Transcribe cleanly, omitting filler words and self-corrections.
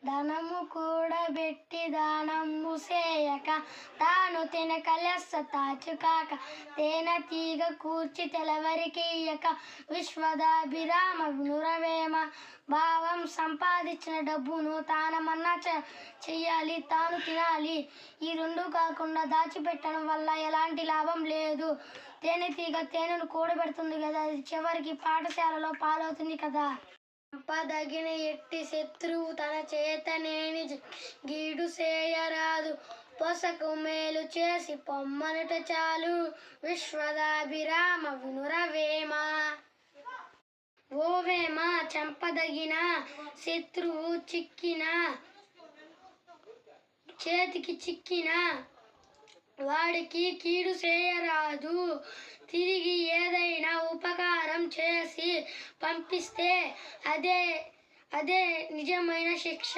ధనము కూడబెట్టి దానము సేయక తాను తినక లెస్స తాచుకాక తేన తీగ కూర్చి తెలవరికియ్యక విశ్వదాభిరామ వినురవేమ. భావం సంపాదించిన డబ్బును తానమన్నా చెయ్యాలి, తాను తినాలి. ఈ రెండు కాకుండా దాచిపెట్టడం వల్ల ఎలాంటి లాభం లేదు. తేనెటీగ తేనెను కూడబెడుతుంది కదా, అది చివరికి పాఠశాలలో పాలవుతుంది కదా. చంపదగిన ఎట్టి శత్రువు తన చేతనేని గీడు చేయరాదు. పొసకు మేలు చేసి పొమ్మనుట చాలు విశ్వదాభిరామ వినురవేమ. ఓ వేమ, చంపదగిన శత్రువు చేతికి చిక్కిన వాడికి కీడు చేయరాదు. తిరిగి ఏదైనా ఉపకారం చేసి పంపిస్తే అదే నిజమైన శిక్ష.